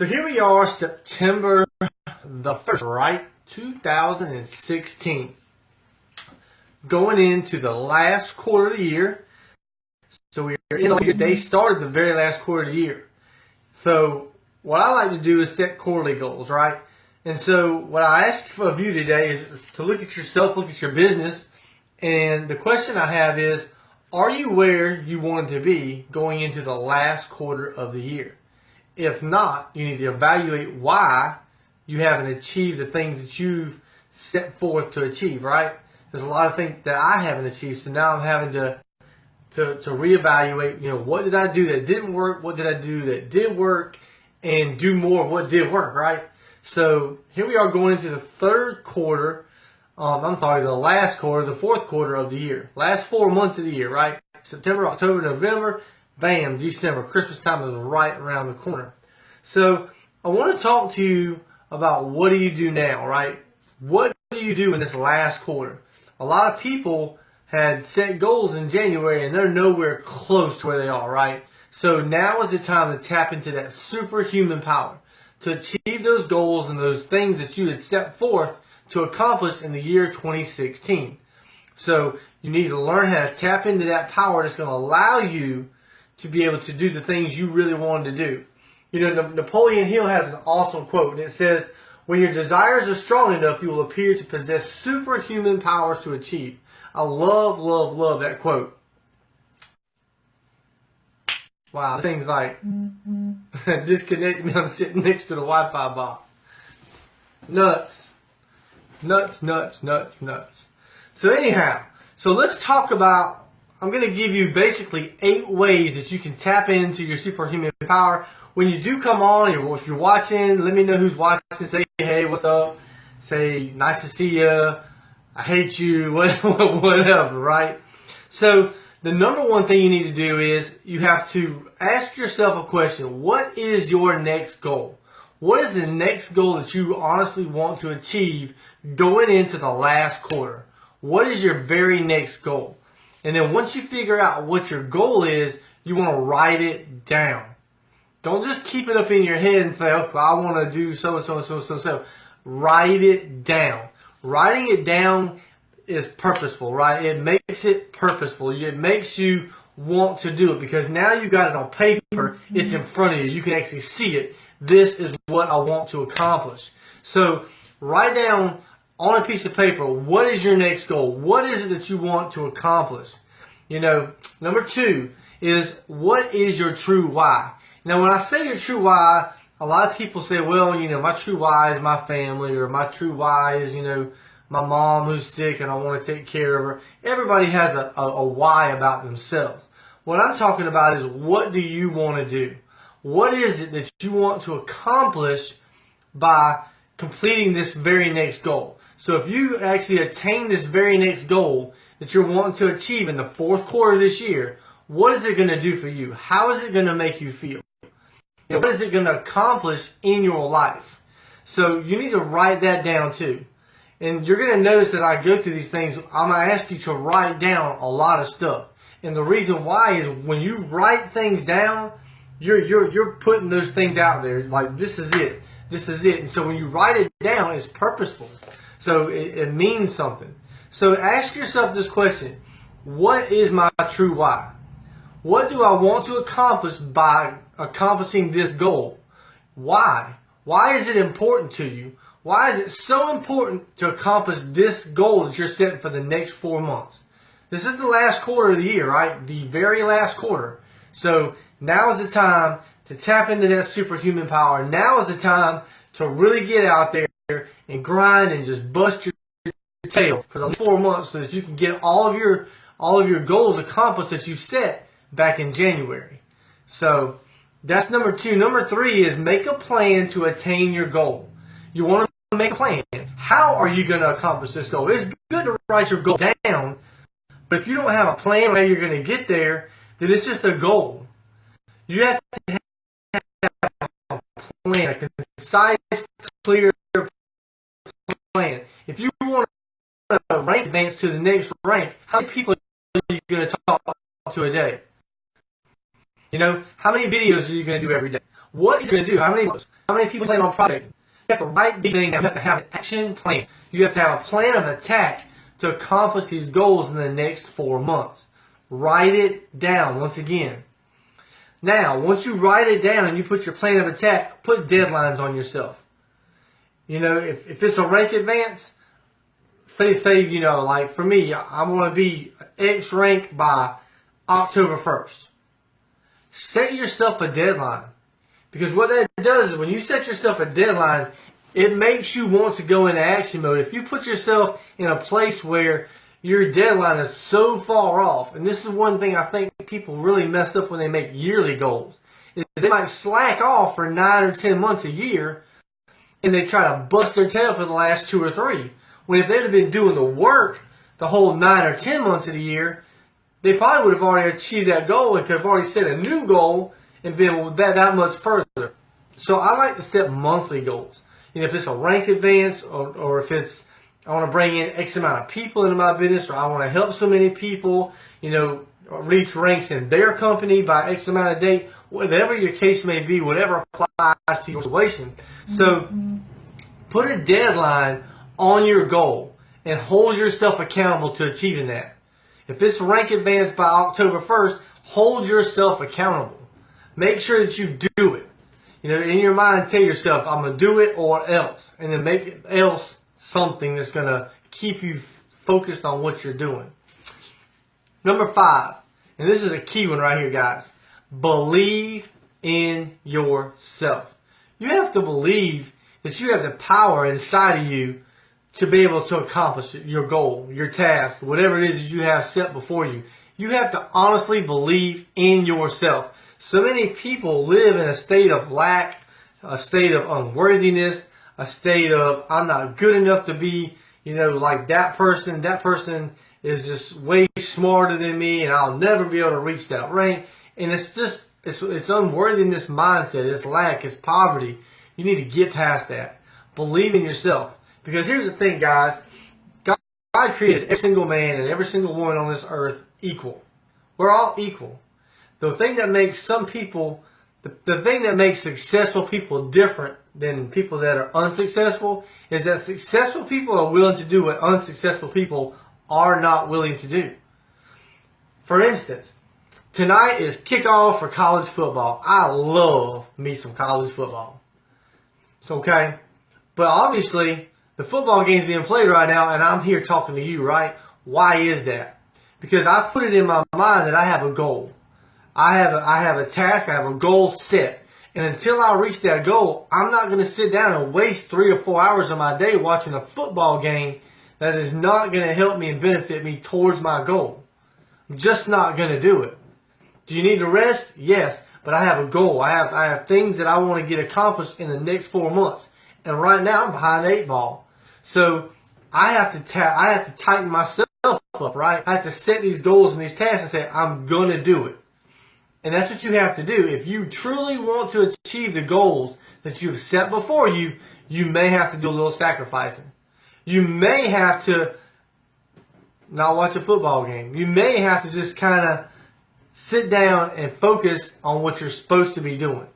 So here we are, September the 1st, right? 2016. Going into the last quarter of the year. So we're in the year. They started the very last quarter of the year. So what I like to do is set quarterly goals, right? And so what I ask of you today is to look at yourself, look at your business. And the question I have is, are you where you want to be going into the last quarter of the year? If not, you need to evaluate why you haven't achieved the things that you've set forth to achieve, right? There's a lot of things that I haven't achieved, so now I'm having to reevaluate, what did I do that didn't work? What did I do that did work? And do more of what did work, right? So here we are going into the third quarter, the last quarter, the fourth quarter of the year. Last 4 months of the year, right? September, October, November, bam, December. Christmas time is right around the corner. So I want to talk to you about what do you do now, right? What do you do in this last quarter? A lot of people had set goals in January and they're nowhere close to where they are, right? So now is the time to tap into that superhuman power to achieve those goals and those things that you had set forth to accomplish in the year 2016. So you need to learn how to tap into that power that's going to allow you to be able to do the things you really wanted to do. Napoleon Hill has an awesome quote, and it says, "When your desires are strong enough, you will appear to possess superhuman powers to achieve." I love, love, love that quote. Wow, this thing's like disconnected me. I'm sitting next to the Wi-Fi box. Nuts. Nuts, nuts, nuts, nuts. So anyhow, let's talk about, I'm going to give you basically 8 ways that you can tap into your superhuman power. When you do come on, or if you're watching, let me know who's watching. Say, hey, what's up? Say, nice to see you. I hate you. Whatever, right? So the number one thing you need to do is you have to ask yourself a question. What is your next goal? What is the next goal that you honestly want to achieve going into the last quarter? What is your very next goal? And then once you figure out what your goal is, you want to write it down. Don't just keep it up in your head and say, okay, I want to do so and so and so and so and so. Write it down. Writing it down is purposeful, right? It makes it purposeful. It makes you want to do it because now you got it on paper. It's in front of you. You can actually see it. This is what I want to accomplish. So write down on a piece of paper, what is your next goal? What is it that you want to accomplish? Number 2 is, what is your true why? Now, when I say your true why, a lot of people say, well, my true why is my family, or my true why is, my mom who's sick and I want to take care of her. Everybody has a why about themselves. What I'm talking about is, what do you want to do? What is it that you want to accomplish by completing this very next goal? So if you actually attain this very next goal that you're wanting to achieve in the fourth quarter of this year, what is it going to do for you? How is it going to make you feel? What is it going to accomplish in your life? So you need to write that down too. And you're going to notice that I go through these things, I'm going to ask you to write down a lot of stuff. And the reason why is when you write things down, you're putting those things out there. Like, this is it. This is it. And so when you write it down, it's purposeful. So it means something. So ask yourself this question. What is my true why? What do I want to accomplish by accomplishing this goal? Why? Why is it important to you? Why is it so important to accomplish this goal that you're setting for the next 4 months? This is the last quarter of the year, right? The very last quarter. So now is the time to tap into that superhuman power. Now is the time to really get out there and grind and just bust your tail for the 4 months so that you can get all of your goals accomplished that you set back in January. So that's number 2. Number 3 is make a plan to attain your goal. You want to make a plan. How are you going to accomplish this goal? It's good to write your goal down, but if you don't have a plan how you're going to get there, then it's just a goal. You have to have a plan, a concise, clear plan. If you want to rank advance to the next rank, how many people are you going to talk to a day? How many videos are you going to do every day? What is it going to do? How many people plan on prospecting? You have to write the thing down. You have to have an action plan. You have to have a plan of attack to accomplish these goals in the next 4 months. Write it down once again. Now, once you write it down and you put your plan of attack, put deadlines on yourself. You know, if it's a rank advance, say, you know, like for me, I want to be X rank by October 1st. Set yourself a deadline. Because what that does is when you set yourself a deadline, it makes you want to go into action mode. If you put yourself in a place where your deadline is so far off, and this is one thing I think people really mess up when they make yearly goals, is they might slack off for 9 or 10 months a year, and they try to bust their tail for the last 2 or 3. When if they'd have been doing the work the whole 9 or 10 months of the year, they probably would have already achieved that goal and could have already set a new goal and been that much further. So I like to set monthly goals. You know, if it's a rank advance or if it's I want to bring in X amount of people into my business, or I want to help so many people, you know, reach ranks in their company by X amount of date, whatever your case may be, whatever applies to your situation. So put a deadline on your goal and hold yourself accountable to achieving that. If it's rank advance by October 1st, hold yourself accountable. Make sure that you do it. You know, in your mind, tell yourself, I'm going to do it or else. And then make it else something that's going to keep you focused on what you're doing. Number 5, and this is a key one right here, guys. Believe in yourself. You have to believe that you have the power inside of you to be able to accomplish your goal, your task, whatever it is that you have set before you. You have to honestly believe in yourself. So many people live in a state of lack, a state of unworthiness, a state of I'm not good enough to be, you know, like that person. That person is just way smarter than me and I'll never be able to reach that rank. And it's just, it's unworthiness mindset. It's lack, it's poverty. You need to get past that. Believe in yourself. Because here's the thing, guys. God created every single man and every single woman on this earth equal. We're all equal. The thing that makes some people, the thing that makes successful people different than people that are unsuccessful is that successful people are willing to do what unsuccessful people are not willing to do. For instance, tonight is kickoff for college football. I love me some college football. It's okay. But obviously, the football game's being played right now, and I'm here talking to you, right? Why is that? Because I've put it in my mind that I have a goal. I have a task, I have a goal set. And until I reach that goal, I'm not going to sit down and waste 3 or 4 hours of my day watching a football game that is not going to help me and benefit me towards my goal. I'm just not going to do it. Do you need to rest? Yes. But I have a goal. I have things that I want to get accomplished in the next 4 months. And right now I'm behind the 8 ball. So I have to tighten myself up, right? I have to set these goals and these tasks and say, I'm going to do it. And that's what you have to do. If you truly want to achieve the goals that you've set before you, you may have to do a little sacrificing. You may have to not watch a football game. You may have to just kind of sit down and focus on what you're supposed to be doing.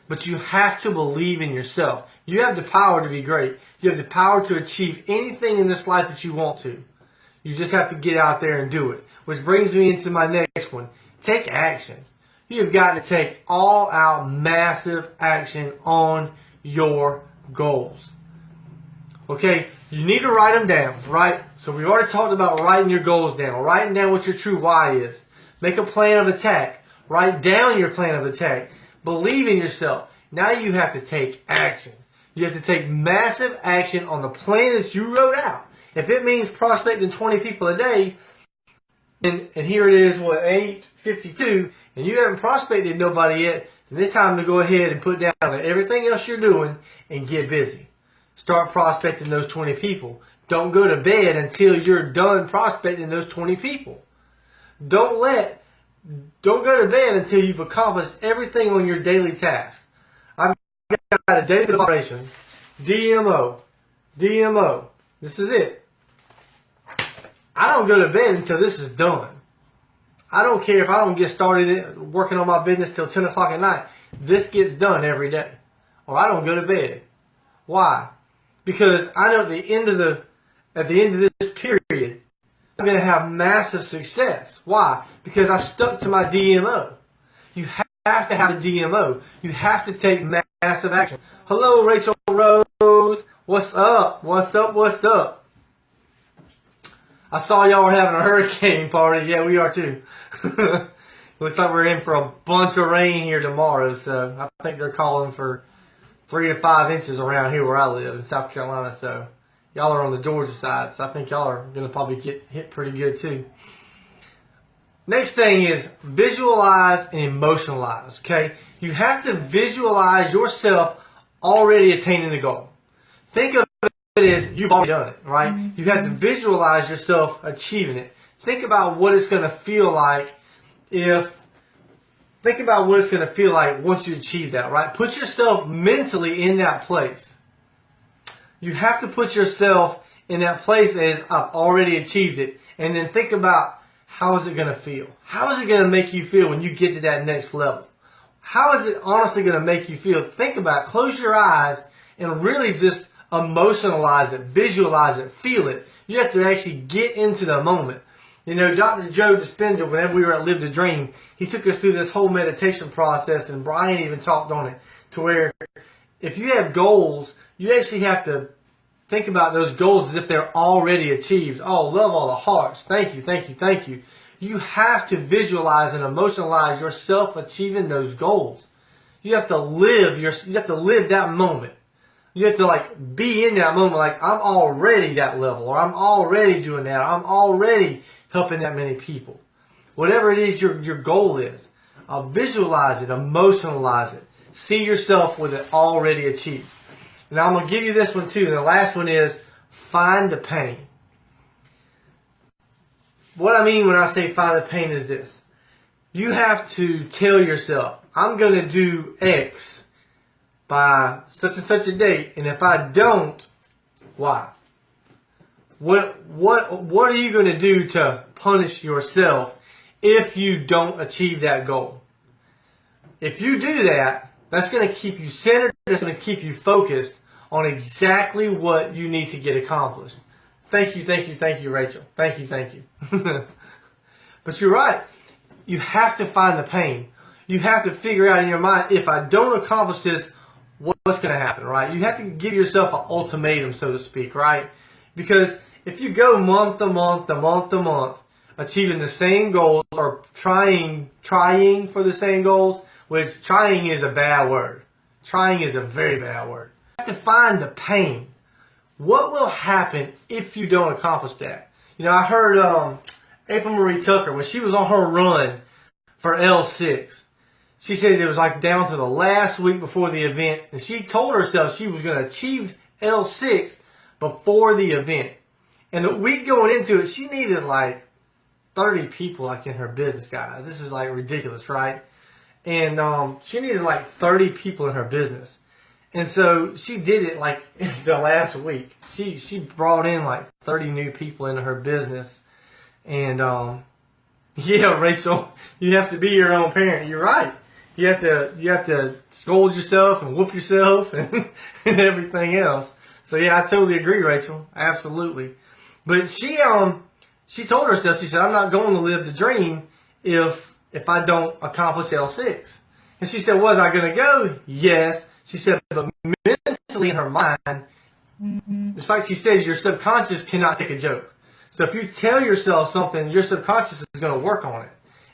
But you have to believe in yourself. You have the power to be great. You have the power to achieve anything in this life that you want to. You just have to get out there and do it. Which brings me into my next one. Take action. You've got to take all-out massive action on your goals. Okay? You need to write them down, right? So we already talked about writing your goals down. Writing down what your true why is. Make a plan of attack. Write down your plan of attack. Believe in yourself. Now you have to take action. You have to take massive action on the plan that you wrote out. If it means prospecting 20 people a day, and here it is, 8:52, and you haven't prospected nobody yet, then it's time to go ahead and put down everything else you're doing and get busy. Start prospecting those 20 people. Don't go to bed until you're done prospecting those 20 people. Don't go to bed until you've accomplished everything on your daily task. I've got a daily operation, DMO. This is it. I don't go to bed until this is done. I don't care if I don't get started working on my business till 10 o'clock at night. this gets done every day, or I don't go to bed. Why? Because I know at the end of this period, I'm going to have massive success. Why? Because I stuck to my DMO. You have to have a DMO. You have to take massive action. Hello, Rachel Rose. What's up? What's up? What's up? I saw y'all were having a hurricane party. Yeah, we are too. Looks like we're in for a bunch of rain here tomorrow. So I think they're calling for 3 to 5 inches around here where I live in South Carolina. So y'all are on the Georgia side. So I think y'all are going to probably get hit pretty good too. Next thing is visualize and emotionalize. Okay, you have to visualize yourself already attaining the goal. Think of it as you've already done it, right? You have to visualize yourself achieving it. Think about what it's going to feel like once you achieve that, right? Put yourself mentally in that place. You have to put yourself in that place as I've already achieved it, and then think about how is it going to feel? How is it going to make you feel when you get to that next level? How is it honestly going to make you feel? Think about it. Close your eyes and really just emotionalize it, visualize it, feel it. You have to actually get into the moment. You know, Dr. Joe Dispenza, whenever we were at Live the Dream, he took us through this whole meditation process, and Brian even talked on it, to where if you have goals, you actually have to think about those goals as if they're already achieved. Oh, love all the hearts. Thank you, thank you, thank you. You have to visualize and emotionalize yourself achieving those goals. You have to live that moment. You have to like be in that moment, like I'm already that level, or I'm already doing that, I'm already helping that many people. Whatever it is your goal is, visualize it, emotionalize it. See yourself with it already achieved. Now I'm going to give you this one too. And the last one is find the pain. What I mean when I say find the pain is this. You have to tell yourself, I'm going to do X by such and such a date, and if I don't, why? What are you going to do to punish yourself if you don't achieve that goal? If you do that, that's going to keep you centered, that's going to keep you focused on exactly what you need to get accomplished. Thank you, thank you, thank you, Rachel. Thank you, thank you. But you're right. You have to find the pain. You have to figure out in your mind, if I don't accomplish this, what's going to happen, right? You have to give yourself an ultimatum, so to speak, right? Because if you go month to month to month to month, achieving the same goals or trying for the same goals, which trying is a bad word. Trying is a very bad word. You have to find the pain. What will happen if you don't accomplish that? You know, I heard April Marie Tucker, when she was on her run for L6, she said it was like down to the last week before the event, and she told herself she was going to achieve L6 before the event. And the week going into it, she needed like 30 people like in her business, guys. This is like ridiculous, right? And she needed like 30 people in her business. And so she did it like the last week. She brought in like 30 new people into her business. And yeah, Rachel, you have to be your own parent. You're right. You have to scold yourself and whoop yourself and everything else. So yeah, I totally agree, Rachel. Absolutely. But she told herself, she said, I'm not going to live the dream if I don't accomplish L6. And she said, was I going to go? Yes. She said, but mentally in her mind, it's like she said, your subconscious cannot take a joke. So if you tell yourself something, your subconscious is going to work on it.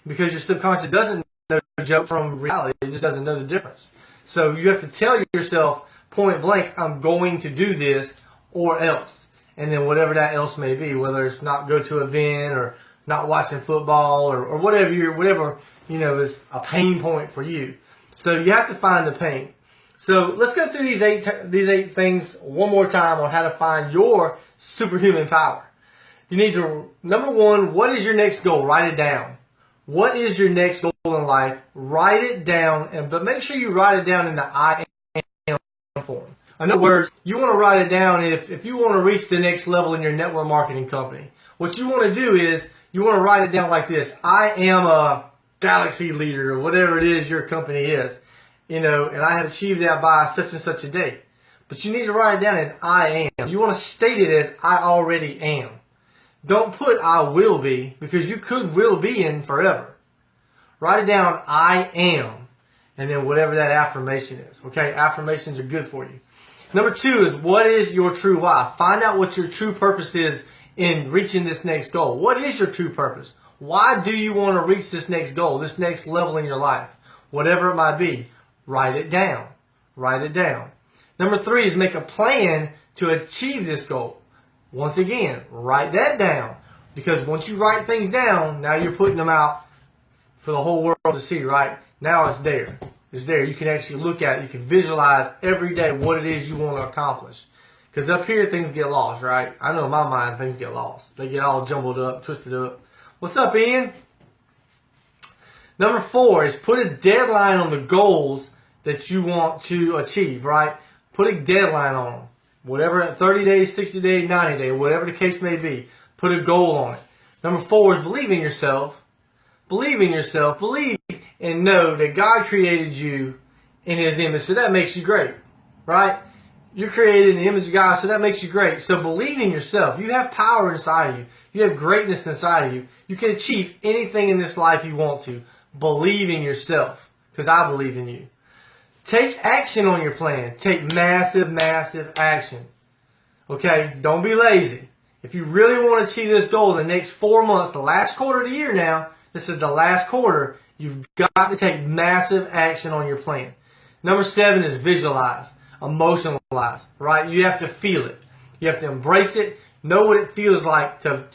Because your subconscious doesn't know a joke from reality. It just doesn't know the difference. So you have to tell yourself point blank, I'm going to do this or else. And then whatever that else may be, whether it's not go to an event or not watching football or whatever is a pain point for you. So you have to find the pain. So let's go through these eight things one more time on how to find your superhuman power. You need to, number one, what is your next goal? Write it down. What is your next goal in life? Write it down, but make sure you write it down in the I am form. In other words, you want to write it down if you want to reach the next level in your network marketing company. What you want to do is you want to write it down like this. I am a galaxy leader or whatever it is your company is. and I had achieved that by such and such a date. But you need to write it down in I am. You want to state it as I already am. Don't put I will be, because you will be in forever. Write it down, I am, and then whatever that affirmation is. Okay, affirmations are good for you. Number 2 is, what is your true why? Find out what your true purpose is in reaching this next goal. What is your true purpose? Why do you want to reach this next goal, this next level in your life? Whatever it might be, write it down. Write it down. Number 3 is make a plan to achieve this goal. Once again, write that down. Because once you write things down, now you're putting them out for the whole world to see, right? Now it's there. It's there. You can actually look at it. You can visualize every day what it is you want to accomplish. Because up here, things get lost, right? I know in my mind, things get lost. They get all jumbled up, twisted up. What's up, Ian? Number 4 is put a deadline on the goals that you want to achieve, right? Put a deadline on them. Whatever, 30 days, 60 days, 90 days, whatever the case may be. Put a goal on it. Number 4 is believe in yourself. Believe in yourself. Believe and know that God created you in His image. So that makes you great, right? You're created in the image of God, so that makes you great. So believe in yourself. You have power inside of you. You have greatness inside of you. You can achieve anything in this life you want to. Believe in yourself, because I believe in you. Take action on your plan. Take massive, massive action. Okay? Don't be lazy. If you really want to achieve this goal in the next 4 months, the last quarter of the year now, this is the last quarter, you've got to take massive action on your plan. Number 7 is visualize, emotionalize, right? You have to feel it. You have to embrace it. Know what it feels like to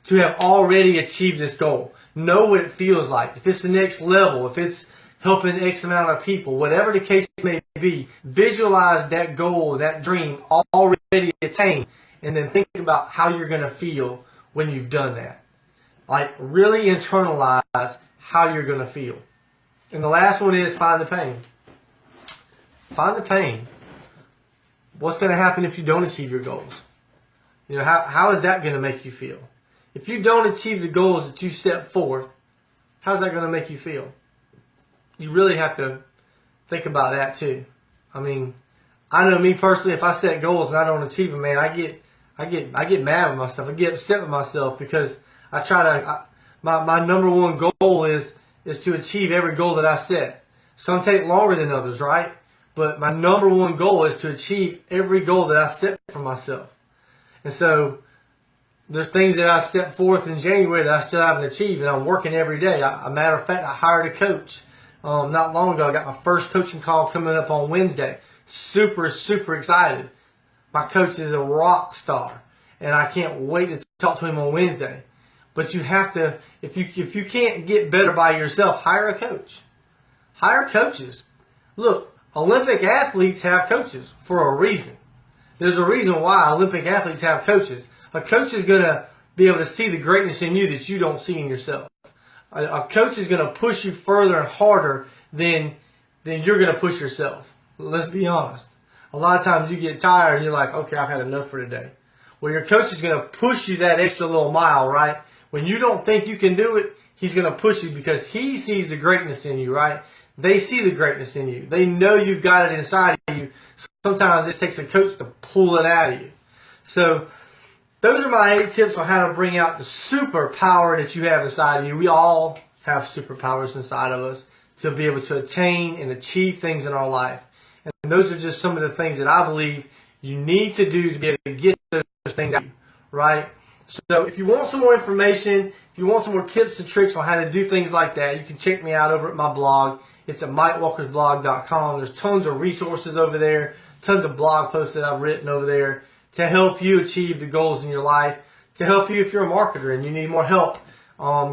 have already achieved this goal. Know what it feels like. If it's the next level, if it's helping X amount of people, whatever the case may be, visualize that goal, that dream already attained, and then think about how you're going to feel when you've done that. Like, really internalize how you're going to feel. And the last one is find the pain. Find the pain. What's going to happen if you don't achieve your goals? How is that going to make you feel? If you don't achieve the goals that you set forth, how's that going to make you feel? You really have to think about that too. I mean, I know me personally, if I set goals and I don't achieve them, man, I get mad with myself. I get upset with myself because I try to. My number one goal is to achieve every goal that I set. Some take longer than others, right? But my number one goal is to achieve every goal that I set for myself. And so there's things that I set forth in January that I still haven't achieved, and I'm working every day. A matter of fact, I hired a coach not long ago. I got my first coaching call coming up on Wednesday. Super, super excited. My coach is a rock star, and I can't wait to talk to him on Wednesday. But you have to, if you can't get better by yourself, hire a coach. Hire coaches. Look, Olympic athletes have coaches for a reason. There's a reason why Olympic athletes have coaches. A coach is going to be able to see the greatness in you that you don't see in yourself. A coach is going to push you further and harder than you're going to push yourself. Let's be honest. A lot of times you get tired and you're like, okay, I've had enough for today. Well, your coach is going to push you that extra little mile, right? When you don't think you can do it, he's going to push you because he sees the greatness in you, right? They see the greatness in you. They know you've got it inside of you. Sometimes it just takes a coach to pull it out of you. So those are my 8 tips on how to bring out the superpower that you have inside of you. We all have superpowers inside of us to be able to attain and achieve things in our life. And those are just some of the things that I believe you need to do to be able to get those things out, right? So if you want some more information, if you want some more tips and tricks on how to do things like that, you can check me out over at my blog. It's at MikeWalkersBlog.com. There's tons of resources over there, tons of blog posts that I've written over there to help you achieve the goals in your life, to help you if you're a marketer and you need more help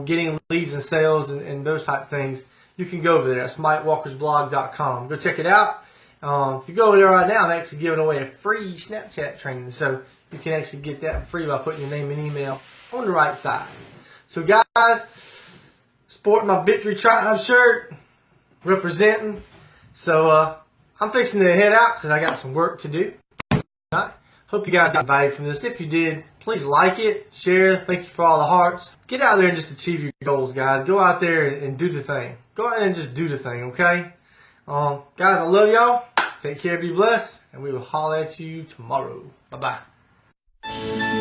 getting leads and sales and those type of things. You can go over there. That's MikeWalkersBlog.com. Go check it out. If you go over there right now, I'm actually giving away a free Snapchat training. So you can actually get that free by putting your name and email on the right side. So guys, sporting my Victory Triumph shirt, representing. So I'm fixing to head out because I got some work to do. All right. Hope you guys got value from this. If you did, please like it, share. Thank you for all the hearts. Get out there and just achieve your goals, guys. Go out there and do the thing. Go out there and just do the thing, okay? Guys, I love y'all. Take care, be blessed, and we will holler at you tomorrow. Bye-bye.